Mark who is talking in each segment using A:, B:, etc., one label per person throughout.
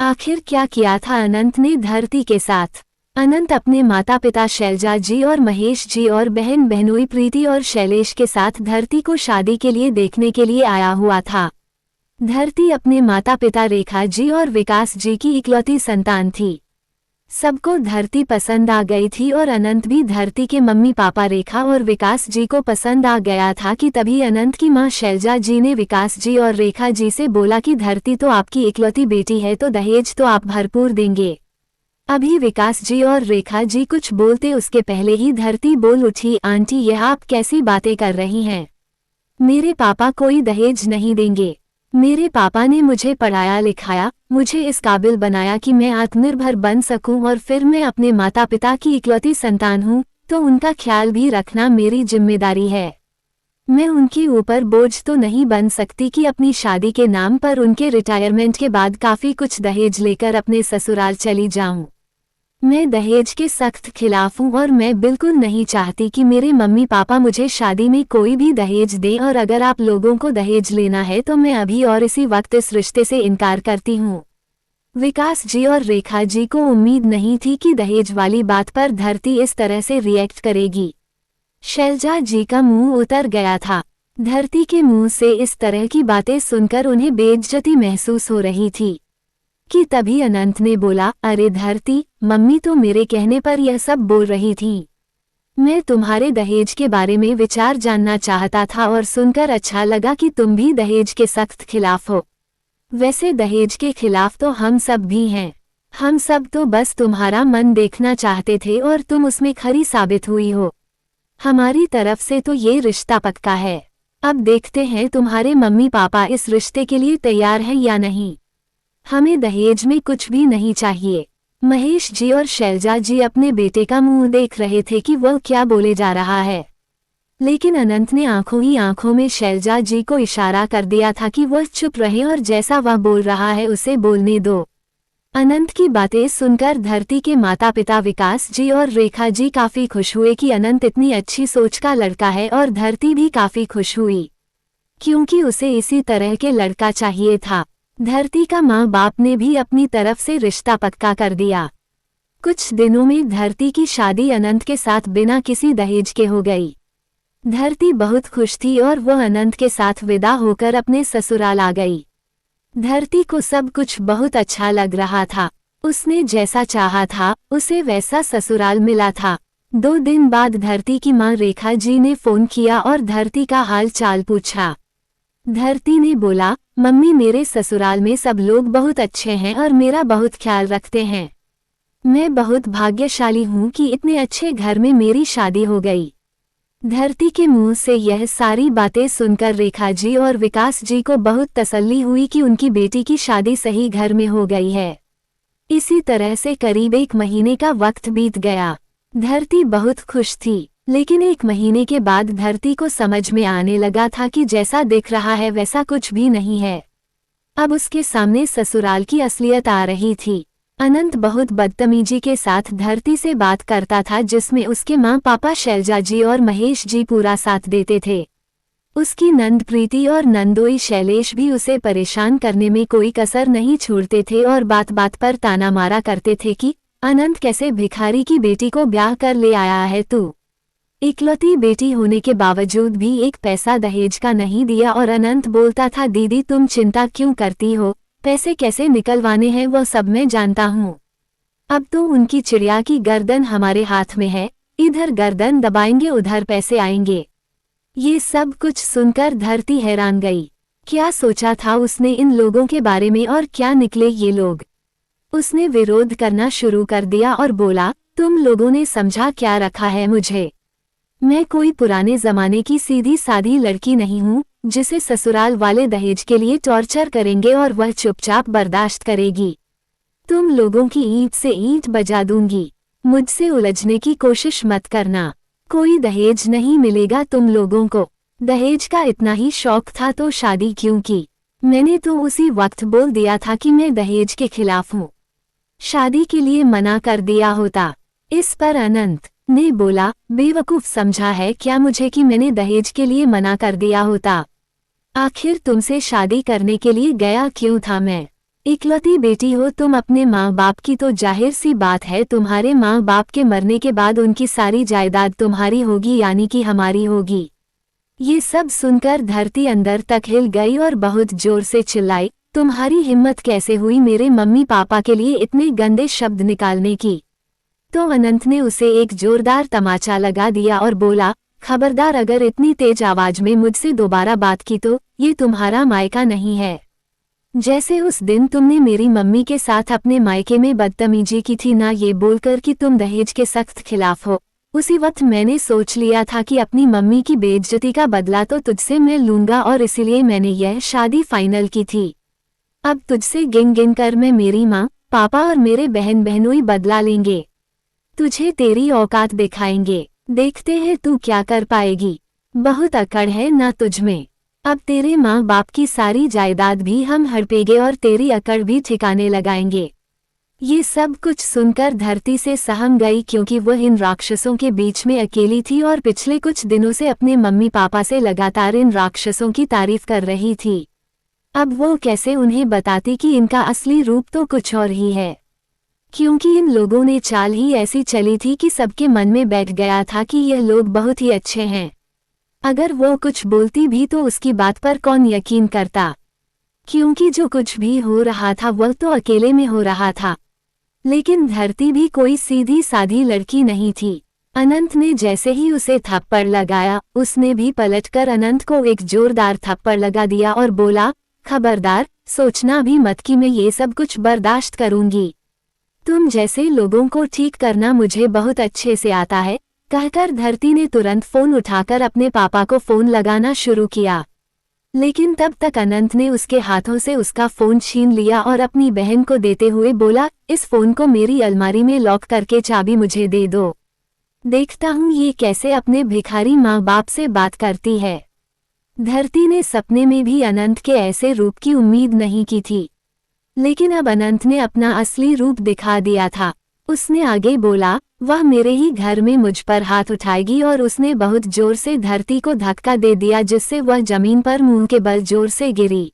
A: आखिर क्या किया था अनंत ने धरती के साथ। अनंत अपने माता पिता शैलजा जी और महेश जी और बहन बहनोई प्रीति और शैलेश के साथ धरती को शादी के लिए देखने के लिए आया हुआ था। धरती अपने माता पिता रेखा जी और विकास जी की इकलौती संतान थी। सबको धरती पसंद आ गई थी और अनंत भी धरती के मम्मी पापा रेखा और विकास जी को पसंद आ गया था कि तभी अनंत की मां शैलजा जी ने विकास जी और रेखा जी से बोला कि धरती तो आपकी इकलौती बेटी है तो दहेज तो आप भरपूर देंगे। अभी विकास जी और रेखा जी कुछ बोलते उसके पहले ही धरती बोल उठी, आंटी यह आप कैसी बातें कर रही हैं? मेरे पापा कोई दहेज नहीं देंगे। मेरे पापा ने मुझे पढ़ाया लिखाया, मुझे इस काबिल बनाया कि मैं आत्मनिर्भर बन सकूं और फिर मैं अपने माता पिता की इकलौती संतान हूं, तो उनका ख्याल भी रखना मेरी जिम्मेदारी है। मैं उनके ऊपर बोझ तो नहीं बन सकती कि अपनी शादी के नाम पर उनके रिटायरमेंट के बाद काफ़ी कुछ दहेज लेकर अपने ससुराल चली जाऊं। मैं दहेज के सख्त खिलाफ हूँ और मैं बिल्कुल नहीं चाहती कि मेरे मम्मी पापा मुझे शादी में कोई भी दहेज दें और अगर आप लोगों को दहेज लेना है तो मैं अभी और इसी वक्त इस रिश्ते से इनकार करती हूँ। विकास जी और रेखा जी को उम्मीद नहीं थी कि दहेज वाली बात पर धरती इस तरह से रिएक्ट करेगी। शैलजा जी का मुंह उतर गया था। धरती के मुंह से इस तरह की बातें सुनकर उन्हें बेइज्जती महसूस हो रही थी कि तभी अनंत ने बोला, अरे धरती, मम्मी तो मेरे कहने पर यह सब बोल रही थी। मैं तुम्हारे दहेज के बारे में विचार जानना चाहता था और सुनकर अच्छा लगा कि तुम भी दहेज के सख्त खिलाफ हो। वैसे दहेज के खिलाफ तो हम सब भी हैं। हम सब तो बस तुम्हारा मन देखना चाहते थे और तुम उसमें खरी साबित हुई हो। हमारी तरफ से तो ये रिश्ता पक्का है। अब देखते हैं तुम्हारे मम्मी पापा इस रिश्ते के लिए तैयार हैं या नहीं। हमें दहेज में कुछ भी नहीं चाहिए। महेश जी और शैलजा जी अपने बेटे का मुंह देख रहे थे कि वह क्या बोले जा रहा है, लेकिन अनंत ने आंखों ही आंखों में शैलजा जी को इशारा कर दिया था कि वह चुप रहे और जैसा वह बोल रहा है उसे बोलने दो। अनंत की बातें सुनकर धरती के माता पिता विकास जी और रेखा जी काफी खुश हुए कि अनंत इतनी अच्छी सोच का लड़का है और धरती भी काफी खुश हुई क्योंकि उसे इसी तरह के लड़का चाहिए था। धरती का माँ बाप ने भी अपनी तरफ से रिश्ता पक्का कर दिया। कुछ दिनों में धरती की शादी अनंत के साथ बिना किसी दहेज के हो गई। धरती बहुत खुश थी और वह अनंत के साथ विदा होकर अपने ससुराल आ गई। धरती को सब कुछ बहुत अच्छा लग रहा था। उसने जैसा चाहा था उसे वैसा ससुराल मिला था। 2 दिन बाद धरती की माँ रेखा जी ने फोन किया और धरती का हाल चाल पूछा। धरती ने बोला, मम्मी मेरे ससुराल में सब लोग बहुत अच्छे हैं और मेरा बहुत ख्याल रखते हैं। मैं बहुत भाग्यशाली हूँ कि इतने अच्छे घर में मेरी शादी हो गई। धरती के मुंह से यह सारी बातें सुनकर रेखा जी और विकास जी को बहुत तसल्ली हुई कि उनकी बेटी की शादी सही घर में हो गई है। इसी तरह से करीब 1 महीने का वक्त बीत गया। धरती बहुत खुश थी, लेकिन 1 महीने के बाद धरती को समझ में आने लगा था कि जैसा दिख रहा है वैसा कुछ भी नहीं है। अब उसके सामने ससुराल की असलियत आ रही थी। अनंत बहुत बदतमीजी के साथ धरती से बात करता था जिसमें उसके माँ पापा शैलजा जी और महेश जी पूरा साथ देते थे। उसकी नंद प्रीति और नंदोई शैलेश भी उसे परेशान करने में कोई कसर नहीं छोड़ते थे और बात बात पर ताना मारा करते थे कि अनंत कैसे भिखारी की बेटी को ब्याह कर ले आया है तू। इकलौती बेटी होने के बावजूद भी 1 पैसा दहेज का नहीं दिया और अनंत बोलता था, दीदी तुम चिंता क्यों करती हो, पैसे कैसे निकलवाने हैं वो सब मैं जानता हूँ। अब तो उनकी चिड़िया की गर्दन हमारे हाथ में है, इधर गर्दन दबाएंगे उधर पैसे आएंगे। ये सब कुछ सुनकर धरती हैरान गई। क्या सोचा था उसने इन लोगों के बारे में और क्या निकले ये लोग। उसने विरोध करना शुरू कर दिया और बोला, तुम लोगों ने समझा क्या रखा है मुझे। मैं कोई पुराने जमाने की सीधी सादी लड़की नहीं हूँ जिसे ससुराल वाले दहेज के लिए टॉर्चर करेंगे और वह चुपचाप बर्दाश्त करेगी। तुम लोगों की ईंट से ईंट बजा दूंगी। मुझसे उलझने की कोशिश मत करना। कोई दहेज नहीं मिलेगा तुम लोगों को। दहेज का इतना ही शौक था तो शादी क्यों की। मैंने तो उसी वक्त बोल दिया था कि मैं दहेज के खिलाफ हूँ। शादी के लिए मना कर दिया होता। इस पर अनंत ने बोला, बेवकूफ समझा है क्या मुझे कि मैंने दहेज के लिए मना कर दिया होता। आखिर तुमसे शादी करने के लिए गया क्यों था मैं। इकलौती बेटी हो तुम अपने माँ बाप की, तो जाहिर सी बात है तुम्हारे माँ बाप के मरने के बाद उनकी सारी जायदाद तुम्हारी होगी, यानी कि हमारी होगी। ये सब सुनकर धरती अंदर तक हिल गई और बहुत जोर से चिल्लाई, तुम्हारी हिम्मत कैसे हुई मेरे मम्मी पापा के लिए इतने गंदे शब्द निकालने की। तो अनंत ने उसे एक जोरदार तमाचा लगा दिया और बोला, खबरदार, अगर इतनी तेज आवाज में मुझसे दोबारा बात की तो ये तुम्हारा मायका नहीं है। जैसे उस दिन तुमने मेरी मम्मी के साथ अपने मायके में बदतमीजी की थी ना, ये बोलकर कि तुम दहेज के सख्त खिलाफ हो, उसी वक्त मैंने सोच लिया था कि अपनी मम्मी की बेइज्जती का बदला तो तुझसे मैं लूंगा, और इसीलिए मैंने यह शादी फाइनल की थी। अब तुझसे गिन गिन कर मैं मेरी माँ, पापा और मेरे बहन बहनोई बदला लेंगे। तुझे तेरी औकात दिखाएंगे, देखते हैं तू क्या कर पाएगी। बहुत अकड़ है ना तुझमें। अब तेरे माँ बाप की सारी जायदाद भी हम हड़पेंगे और तेरी अकड़ भी ठिकाने लगाएंगे। ये सब कुछ सुनकर धरती से सहम गई, क्योंकि वह इन राक्षसों के बीच में अकेली थी और पिछले कुछ दिनों से अपने मम्मी पापा से लगातार इन राक्षसों की तारीफ कर रही थी। अब वो कैसे उन्हें बताती कि इनका असली रूप तो कुछ और ही है, क्योंकि इन लोगों ने चाल ही ऐसी चली थी कि सबके मन में बैठ गया था कि यह लोग बहुत ही अच्छे हैं। अगर वो कुछ बोलती भी तो उसकी बात पर कौन यकीन करता, क्योंकि जो कुछ भी हो रहा था वह तो अकेले में हो रहा था। लेकिन धरती भी कोई सीधी साधी लड़की नहीं थी। अनंत ने जैसे ही उसे थप्पड़ लगाया, उसने भी पलटकर अनंत को एक जोरदार थप्पड़ लगा दिया और बोला, खबरदार, सोचना भी मत कि मैं ये सब कुछ बर्दाश्त करूंगी। तुम जैसे लोगों को ठीक करना मुझे बहुत अच्छे से आता है, कहकर धरती ने तुरंत फोन उठाकर अपने पापा को फोन लगाना शुरू किया। लेकिन तब तक अनंत ने उसके हाथों से उसका फोन छीन लिया और अपनी बहन को देते हुए बोला, इस फोन को मेरी अलमारी में लॉक करके चाबी मुझे दे दो। देखता हूँ ये कैसे अपने भिखारी माँ बाप से बात करती है। धरती ने सपने में भी अनंत के ऐसे रूप की उम्मीद नहीं की थी, लेकिन अब अनंत ने अपना असली रूप दिखा दिया था। उसने आगे बोला, वह मेरे ही घर में मुझ पर हाथ उठाएगी, और उसने बहुत जोर से धरती को धक्का दे दिया जिससे वह जमीन पर मुंह के बल जोर से गिरी।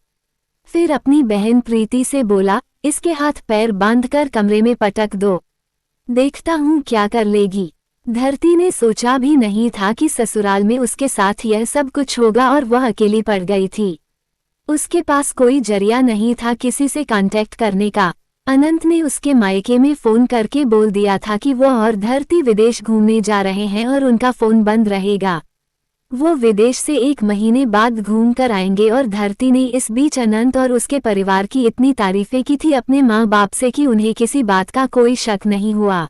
A: फिर अपनी बहन प्रीति से बोला, इसके हाथ पैर बांधकर कमरे में पटक दो, देखता हूँ क्या कर लेगी। धरती ने सोचा भी नहीं था कि ससुराल में उसके साथ यह सब कुछ होगा, और वह अकेली पड़ गई थी। उसके पास कोई जरिया नहीं था किसी से कांटेक्ट करने का। अनंत ने उसके मायके में फोन करके बोल दिया था कि वो और धरती विदेश घूमने जा रहे हैं और उनका फोन बंद रहेगा। वो विदेश से 1 महीने बाद घूम कर आएंगे, और धरती ने इस बीच अनंत और उसके परिवार की इतनी तारीफें की थी अपने माँ बाप से कि उन्हें किसी बात का कोई शक नहीं हुआ।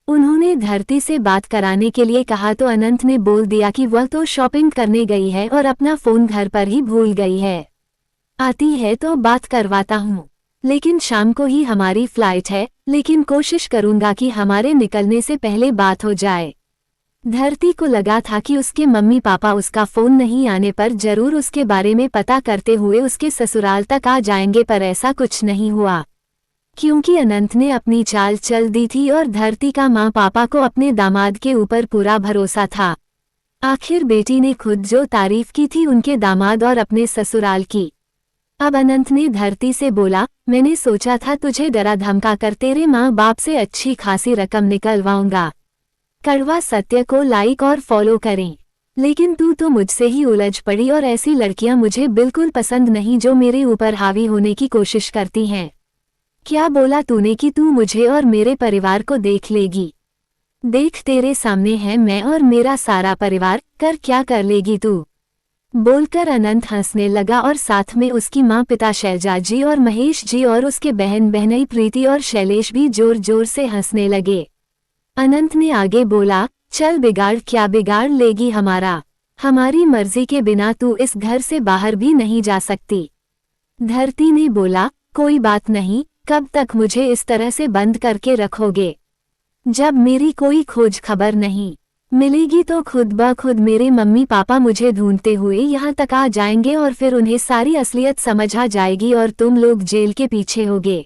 A: उन्होंने धरती से बात कराने के लिए कहा तो अनंत ने बोल दिया कि वह तो शॉपिंग करने गई है और अपना फोन घर पर ही भूल गई है। आती है तो बात करवाता हूँ, लेकिन शाम को ही हमारी फ्लाइट है, लेकिन कोशिश करूंगा कि हमारे निकलने से पहले बात हो जाए। धरती को लगा था कि उसके मम्मी पापा उसका फोन नहीं आने पर जरूर उसके बारे में पता करते हुए उसके ससुराल तक आ जाएंगे, पर ऐसा कुछ नहीं हुआ, क्योंकि अनंत ने अपनी चाल चल दी थी और धरती का माँ पापा को अपने दामाद के ऊपर पूरा भरोसा था। आखिर बेटी ने खुद जो तारीफ की थी उनके दामाद और अपने ससुराल की। अब अनंत ने धरती से बोला, मैंने सोचा था तुझे डरा धमका कर तेरे माँ बाप से अच्छी खासी रकम निकलवाऊंगा। कड़वा सत्य को लाइक और फॉलो करें, लेकिन तू तो मुझसे ही उलझ पड़ी, और ऐसी लड़कियां मुझे बिल्कुल पसंद नहीं जो मेरे ऊपर हावी होने की कोशिश करती हैं। क्या बोला तूने कि तू मुझे और मेरे परिवार को देख लेगी? देख तेरे सामने है मैं और मेरा सारा परिवार, कर क्या कर लेगी तू? बोलकर अनंत हंसने लगा, और साथ में उसकी माँ पिता शैलजा जी और महेश जी और उसके बहन बहनई प्रीति और शैलेश भी जोर जोर से हंसने लगे। अनंत ने आगे बोला, चल बिगाड़ क्या बिगाड़ लेगी हमारा, हमारी मर्जी के बिना तू इस घर से बाहर भी नहीं जा सकती। धरती ने बोला, कोई बात नहीं, कब तक मुझे इस तरह से बंद करके रखोगे? जब मेरी कोई खोज खबर नहीं मिलेगी तो खुद ब खुद मेरे मम्मी पापा मुझे ढूंढते हुए यहाँ तक आ जाएंगे, और फिर उन्हें सारी असलियत समझ आ जाएगी और तुम लोग जेल के पीछे होगे।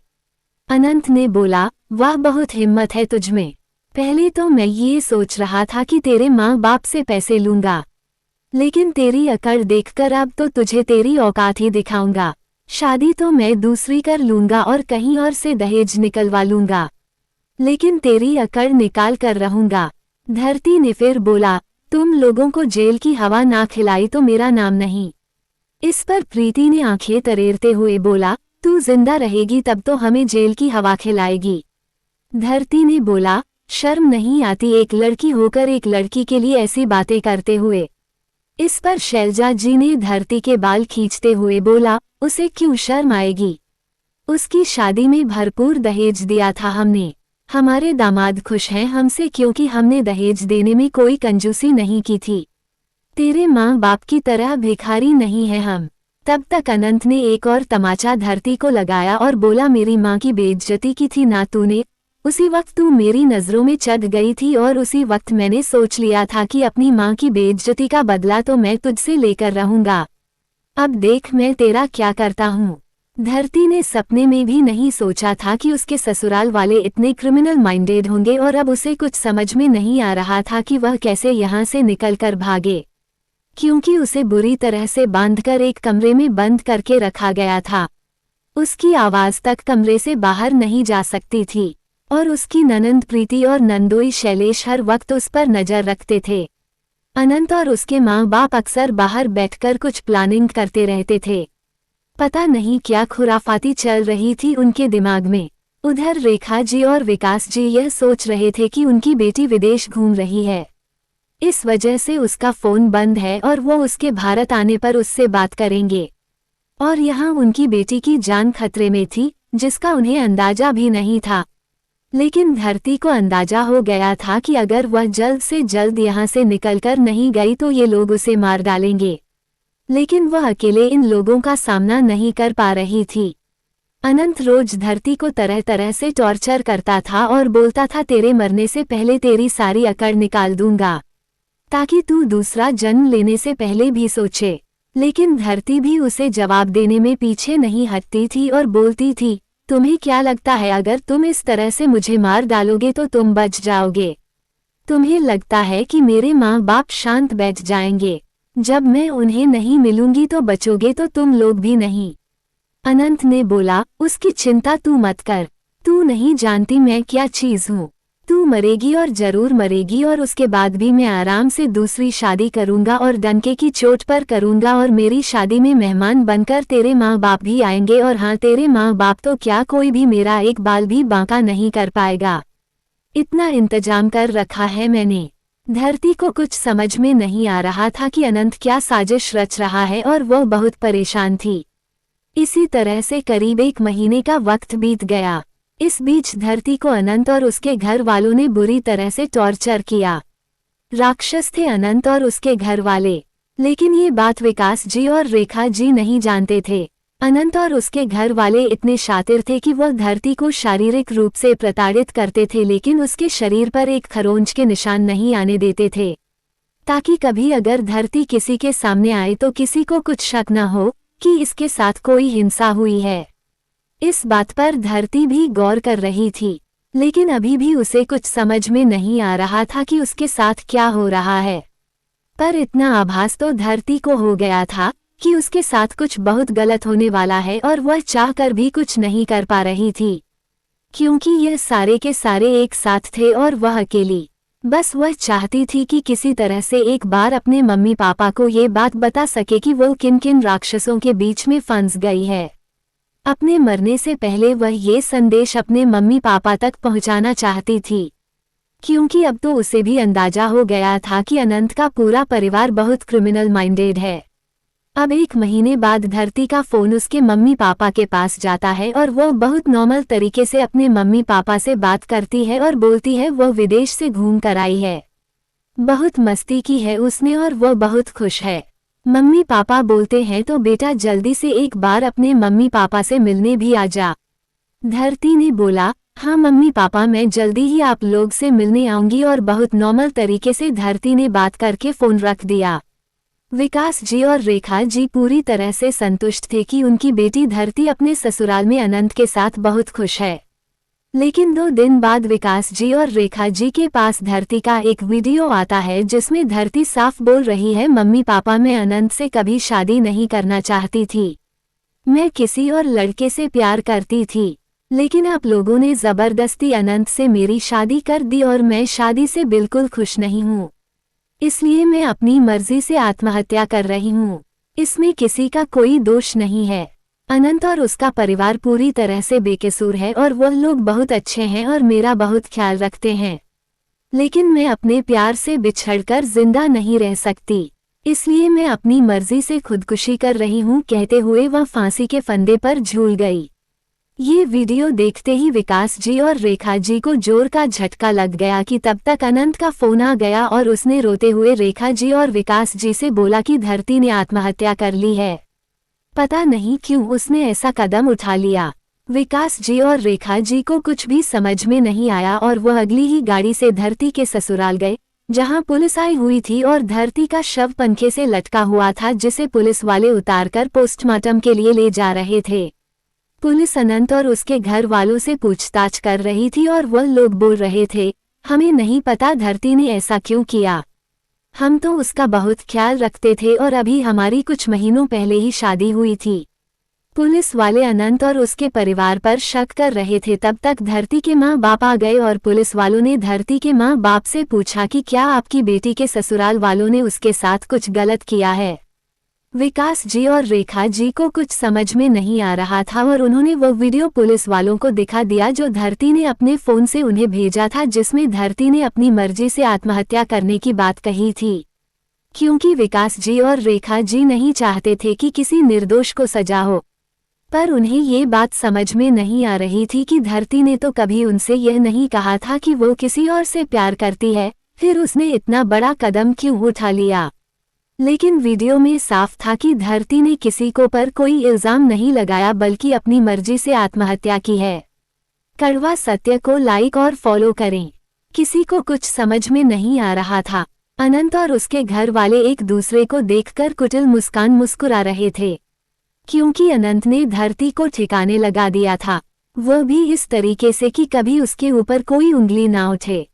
A: अनंत ने बोला, वाह बहुत हिम्मत है तुझमें। पहले तो मैं ये सोच रहा था कि तेरे माँ बाप से पैसे लूंगा, लेकिन तेरी अकड़ देखकर अब तो तुझे तेरी औकात ही दिखाऊंगा। शादी तो मैं दूसरी कर लूंगा और कहीं और से दहेज निकलवा लूंगा, लेकिन तेरी अकड़ निकाल कर रहूंगा। धरती ने फिर बोला, तुम लोगों को जेल की हवा ना खिलाई तो मेरा नाम नहीं। इस पर प्रीति ने आंखें तरेरते हुए बोला, तू जिंदा रहेगी तब तो हमें जेल की हवा खिलाएगी। धरती ने बोला, शर्म नहीं आती एक लड़की होकर एक लड़की के लिए ऐसी बातें करते हुए। इस पर शैलजा जी ने धरती के बाल खींचते हुए बोला, उसे क्यों शर्म आएगी? उसकी शादी में भरपूर दहेज दिया था हमने। हमारे दामाद खुश हैं हमसे क्योंकि हमने दहेज देने में कोई कंजूसी नहीं की थी। तेरे माँ बाप की तरह भिखारी नहीं है हम। तब तक अनंत ने एक और तमाचा धरती को लगाया और बोला, मेरी माँ की बेइज्जती की थी ना तूने? उसी वक्त तू मेरी नज़रों में चढ़ गई थी और उसी वक्त मैंने सोच लिया था कि अपनी माँ की बेइज्जती का बदला तो मैं तुझसे लेकर रहूंगा। अब देख मैं तेरा क्या करता हूँ। धरती ने सपने में भी नहीं सोचा था कि उसके ससुराल वाले इतने क्रिमिनल माइंडेड होंगे और अब उसे कुछ समझ में नहीं आ रहा था कि वह कैसे यहाँ से निकलकर भागे, क्योंकि उसे बुरी तरह से बांधकर एक कमरे में बंद करके रखा गया था। उसकी आवाज तक कमरे से बाहर नहीं जा सकती थी और उसकी ननंद प्रीति और नंदोई शैलेश हर वक्त उस पर नजर रखते थे। अनंत और उसके माँ बाप अक्सर बाहर बैठकर कुछ प्लानिंग करते रहते थे। पता नहीं क्या खुराफाती चल रही थी उनके दिमाग में। उधर रेखा जी और विकास जी यह सोच रहे थे कि उनकी बेटी विदेश घूम रही है, इस वजह से उसका फोन बंद है और वो उसके भारत आने पर उससे बात करेंगे। और यहाँ उनकी बेटी की जान खतरे में थी, जिसका उन्हें अंदाजा भी नहीं था। लेकिन धरती को अंदाजा हो गया था कि अगर वह जल्द से जल्द यहाँ से निकलकर नहीं गई तो ये लोग उसे मार डालेंगे। लेकिन वह अकेले इन लोगों का सामना नहीं कर पा रही थी। अनंत रोज धरती को तरह तरह से टॉर्चर करता था और बोलता था, तेरे मरने से पहले तेरी सारी अकड़ निकाल दूंगा ताकि तू दूसरा जन्म लेने से पहले भी सोचे। लेकिन धरती भी उसे जवाब देने में पीछे नहीं हटती थी और बोलती थी, तुम्हें क्या लगता है अगर तुम इस तरह से मुझे मार डालोगे तो तुम बच जाओगे? तुम्हें लगता है कि मेरे माँ बाप शांत बैठ जाएंगे? जब मैं उन्हें नहीं मिलूंगी तो बचोगे तो तुम लोग भी नहीं। अनंत ने बोला, उसकी चिंता तू मत कर, तू नहीं जानती मैं क्या चीज हूँ। तू मरेगी और जरूर मरेगी और उसके बाद भी मैं आराम से दूसरी शादी करूंगा और डंके की चोट पर करूंगा और मेरी शादी में मेहमान बनकर तेरे माँ बाप भी आएंगे। और हाँ, तेरे माँ बाप तो क्या, कोई भी मेरा एक बाल भी बांका नहीं कर पाएगा। इतना इंतजाम कर रखा है मैंने। धरती को कुछ समझ में नहीं आ रहा था कि अनंत क्या साजिश रच रहा है और वह बहुत परेशान थी। इसी तरह से करीब 1 महीने का वक्त बीत गया। इस बीच धरती को अनंत और उसके घर वालों ने बुरी तरह से टॉर्चर किया। राक्षस थे अनंत और उसके घर वाले, लेकिन ये बात विकास जी और रेखा जी नहीं जानते थे। अनंत और उसके घर वाले इतने शातिर थे कि वह धरती को शारीरिक रूप से प्रताड़ित करते थे, लेकिन उसके शरीर पर एक खरोंच के निशान नहीं आने देते थे, ताकि कभी अगर धरती किसी के सामने आए तो किसी को कुछ शक न हो कि इसके साथ कोई हिंसा हुई है। इस बात पर धरती भी गौर कर रही थी, लेकिन अभी भी उसे कुछ समझ में नहीं आ रहा था कि उसके साथ क्या हो रहा है। पर इतना आभास तो धरती को हो गया था कि उसके साथ कुछ बहुत गलत होने वाला है और वह चाह कर भी कुछ नहीं कर पा रही थी, क्योंकि यह सारे के सारे एक साथ थे और वह अकेली। बस वह चाहती थी कि किसी तरह से एक बार अपने मम्मी पापा को ये बात बता सके कि वो किन किन राक्षसों के बीच में फंस गई है। अपने मरने से पहले वह ये संदेश अपने मम्मी पापा तक पहुंचाना चाहती थी, क्योंकि अब तो उसे भी अंदाजा हो गया था कि अनंत का पूरा परिवार बहुत क्रिमिनल माइंडेड है। अब 1 महीने बाद धरती का फोन उसके मम्मी पापा के पास जाता है और वह बहुत नॉर्मल तरीके से अपने मम्मी पापा से बात करती है और बोलती है वह विदेश से घूम कर आई है, बहुत मस्ती की है उसने और वह बहुत खुश है। मम्मी पापा बोलते हैं तो बेटा जल्दी से एक बार अपने मम्मी पापा से मिलने भी आ जा। धरती ने बोला, हाँ मम्मी पापा मैं जल्दी ही आप लोग से मिलने आऊंगी, और बहुत नॉर्मल तरीके से धरती ने बात करके फोन रख दिया। विकास जी और रेखा जी पूरी तरह से संतुष्ट थे कि उनकी बेटी धरती अपने ससुराल में अनंत के साथ बहुत खुश है। लेकिन 2 दिन बाद विकास जी और रेखा जी के पास धरती का एक वीडियो आता है जिसमें धरती साफ बोल रही है, मम्मी पापा मैं अनंत से कभी शादी नहीं करना चाहती थी, मैं किसी और लड़के से प्यार करती थी, लेकिन आप लोगों ने जबरदस्ती अनंत से मेरी शादी कर दी और मैं शादी से बिल्कुल खुश नहीं हूँ। इसलिए मैं अपनी मर्जी से आत्महत्या कर रही हूँ। इसमें किसी का कोई दोष नहीं है। अनंत और उसका परिवार पूरी तरह से बेकसूर है और वह लोग बहुत अच्छे हैं और मेरा बहुत ख्याल रखते हैं। लेकिन मैं अपने प्यार से बिछड़कर जिंदा नहीं रह सकती, इसलिए मैं अपनी मर्जी से खुदकुशी कर रही हूँ, कहते हुए वह फांसी के फंदे पर झूल गई। ये वीडियो देखते ही विकास जी और रेखा जी को जोर का झटका लग गया कि तब तक अनंत का फोन आ गया और उसने रोते हुए रेखा जी और विकास जी से बोला कि धरती ने आत्महत्या कर ली है। पता नहीं क्यों उसने ऐसा कदम उठा लिया। विकास जी और रेखा जी को कुछ भी समझ में नहीं आया और वह अगली ही गाड़ी से धरती के ससुराल गए, जहां पुलिस आई हुई थी और धरती का शव पंखे से लटका हुआ था, जिसे पुलिस वाले उतारकर पोस्टमार्टम के लिए ले जा रहे थे। पुलिस अनंत और उसके घर वालों से पूछताछ कर रही थी और वह लोग बोल रहे थे, हमें नहीं पता धरती ने ऐसा क्यों किया। हम तो उसका बहुत ख्याल रखते थे और अभी हमारी कुछ महीनों पहले ही शादी हुई थी। पुलिस वाले अनंत और उसके परिवार पर शक कर रहे थे। तब तक धरती के माँ बाप आ गए और पुलिस वालों ने धरती के माँ बाप से पूछा कि क्या आपकी बेटी के ससुराल वालों ने उसके साथ कुछ गलत किया है। विकास जी और रेखा जी को कुछ समझ में नहीं आ रहा था और उन्होंने वो वीडियो पुलिस वालों को दिखा दिया जो धरती ने अपने फोन से उन्हें भेजा था, जिसमें धरती ने अपनी मर्जी से आत्महत्या करने की बात कही थी, क्योंकि विकास जी और रेखा जी नहीं चाहते थे कि किसी निर्दोष को सजा हो। पर उन्हें ये बात समझ में नहीं आ रही थी कि धरती ने तो कभी उनसे यह नहीं कहा था कि वो किसी और से प्यार करती है, फिर उसने इतना बड़ा कदम क्यों उठा लिया। लेकिन वीडियो में साफ था कि धरती ने किसी को पर कोई इल्जाम नहीं लगाया, बल्कि अपनी मर्जी से आत्महत्या की है। कड़वा सत्य को लाइक और फॉलो करें। किसी को कुछ समझ में नहीं आ रहा था। अनंत और उसके घर वाले एक दूसरे को देखकर कुटिल मुस्कान मुस्कुरा रहे थे, क्योंकि अनंत ने धरती को ठिकाने लगा दिया था, वह भी इस तरीके से कि कभी उसके ऊपर कोई उंगली ना उठे।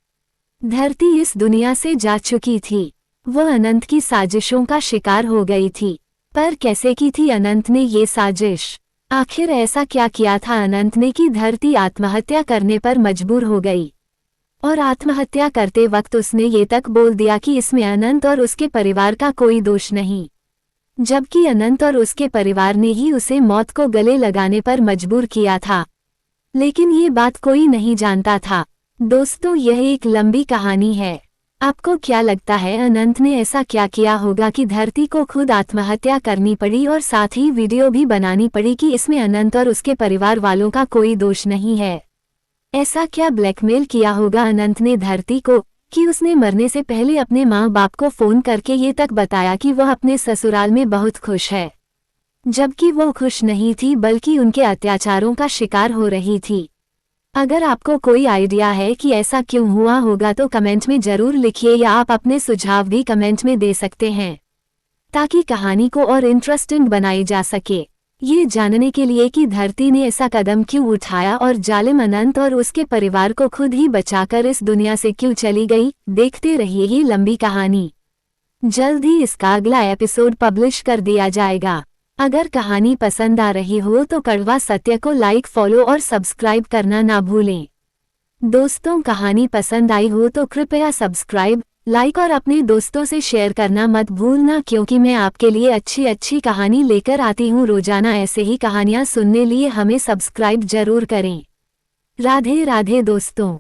A: धरती इस दुनिया से जा चुकी थी, वह अनंत की साजिशों का शिकार हो गई थी। पर कैसे की थी अनंत ने ये साजिश? आखिर ऐसा क्या किया था अनंत ने कि धरती आत्महत्या करने पर मजबूर हो गई? और आत्महत्या करते वक्त उसने ये तक बोल दिया कि इसमें अनंत और उसके परिवार का कोई दोष नहीं, जबकि अनंत और उसके परिवार ने ही उसे मौत को गले लगाने पर मजबूर किया था। लेकिन ये बात कोई नहीं जानता था। दोस्तों, यह एक लंबी कहानी है। आपको क्या लगता है अनंत ने ऐसा क्या किया होगा कि धरती को खुद आत्महत्या करनी पड़ी और साथ ही वीडियो भी बनानी पड़ी कि इसमें अनंत और उसके परिवार वालों का कोई दोष नहीं है? ऐसा क्या ब्लैकमेल किया होगा अनंत ने धरती को कि उसने मरने से पहले अपने माँ बाप को फोन करके ये तक बताया कि वह अपने ससुराल में बहुत खुश है, जबकि वो खुश नहीं थी बल्कि उनके अत्याचारों का शिकार हो रही थी। अगर आपको कोई आइडिया है कि ऐसा क्यों हुआ होगा तो कमेंट में जरूर लिखिए, या आप अपने सुझाव भी कमेंट में दे सकते हैं, ताकि कहानी को और इंटरेस्टिंग बनाई जा सके। ये जानने के लिए कि धरती ने ऐसा कदम क्यों उठाया और जालिम अनंत और उसके परिवार को खुद ही बचाकर इस दुनिया से क्यों चली गई, देखते रहिए ये लंबी कहानी। जल्द ही इसका अगला एपिसोड पब्लिश कर दिया जाएगा। अगर कहानी पसंद आ रही हो तो कड़वा सत्य को लाइक, फॉलो और सब्सक्राइब करना ना भूलें। दोस्तों, कहानी पसंद आई हो तो कृपया सब्सक्राइब, लाइक और अपने दोस्तों से शेयर करना मत भूलना, क्योंकि मैं आपके लिए अच्छी अच्छी कहानी लेकर आती हूँ रोजाना। ऐसे ही कहानियाँ सुनने लिए हमें सब्सक्राइब जरूर करें। राधे राधे दोस्तों।